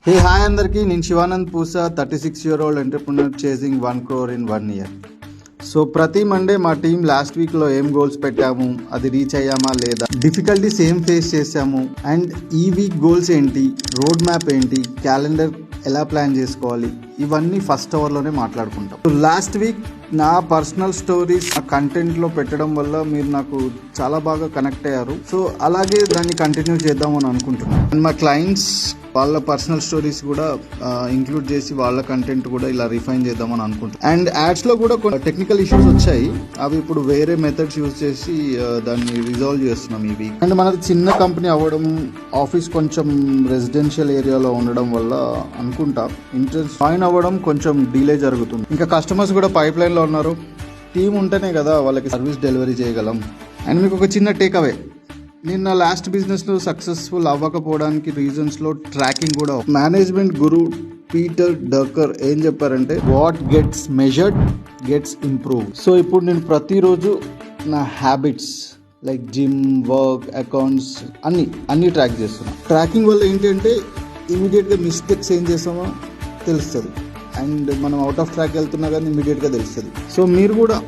Hey hi అందరికీ, నేను Shivanand Pusa, 36-year-old entrepreneur chasing 1 crore in 1 year. So ప్రతి మండే మా టీం లాస్ట్ వీక్లో ఏం గోల్స్ పెట్టాము, అది రీచ్ అయ్యామా లేదా, డిఫికల్టీస్ ఏం ఫేస్ చేసాము, అండ్ ఈ వీక్ గోల్స్ ఏంటి, రోడ్ మ్యాప్ ఏంటి, క్యాలెండర్ ఎలా ప్లాన్ చేసుకోవాలి, ఇవన్నీ ఫస్ట్ అవర్లోనే మాట్లాడుకుంటాం. సో లాస్ట్ వీక్ నా పర్సనల్ స్టోరీస్ ఆ కంటెంట్లో పెట్టడం వల్ల మీరు నాకు చాలా బాగా కనెక్ట్ అయ్యారు. సో అలాగే దాన్ని కంటిన్యూ చేద్దామని అనుకుంటున్నాను. అండ్ మా క్లయింట్స్ వాళ్ళ పర్సనల్ స్టోరీస్ కూడా ఇంక్లూడ్ చేసి వాళ్ళ కంటెంట్ కూడా ఇలా రిఫైన్ చేద్దామని అనుకుంటున్నాను. అండ్ యాడ్స్లో కూడా కొన్ని టెక్నికల్ ఇష్యూస్ వచ్చాయి, అవి ఇప్పుడు వేరే మెథడ్స్ యూజ్ చేసి దాన్ని రిజాల్వ్ చేస్తున్నాం ఈ వీక్. అండ్ మనది చిన్న కంపెనీ అవ్వడం, ఆఫీస్ కొంచెం రెసిడెన్షియల్ ఏరియాలో ఉండడం వల్ల అనుకుంటా ఇంట్రెస్ట్ జాయిన్ అవ్వడం కొంచెం డిలే జరుగుతుంది. ఇంకా కస్టమర్స్ కూడా పైప్ లైన్లో ఉన్నారు. టీం ఉంటేనే కదా వాళ్ళకి సర్వీస్ డెలివరీ చేయగలం. అండ్ మీకు ఒక చిన్న టేక్ అవే, నేను నా లాస్ట్ బిజినెస్లో సక్సెస్ఫుల్ అవ్వకపోవడానికి రీజన్స్లో ట్రాకింగ్ కూడా. మేనేజ్మెంట్ గురు పీటర్ డకర్ ఏం చెప్పారంటే, what gets measured gets improve. So ఇప్పుడు నేను ప్రతిరోజు నా habits like gym, work, accounts అన్నీ ట్రాక్ చేస్తున్నాను. ట్రాకింగ్ వల్ల ఏంటంటే ఇమీడియట్గా మిస్టేక్స్ ఏం చేస్తామో తెలుస్తుంది, అండ్ మనం అవుట్ ఆఫ్ ట్రాక్ వెళ్తున్నా కానీ ఇమీడియట్గా తెలుస్తుంది. సో మీరు కూడా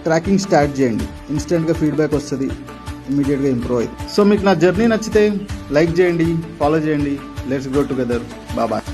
ట్రాకింగ్ స్టార్ట్ చేయండి, ఇన్స్టెంట్గా ఫీడ్బ్యాక్ వస్తుంది, ఇమీడియట్గా ఇంప్రూవ్ అయ్యి. సో మీకు నా జర్నీ నచ్చితే లైక్ చేయండి, ఫాలో చేయండి. Let's grow together. బాయ్.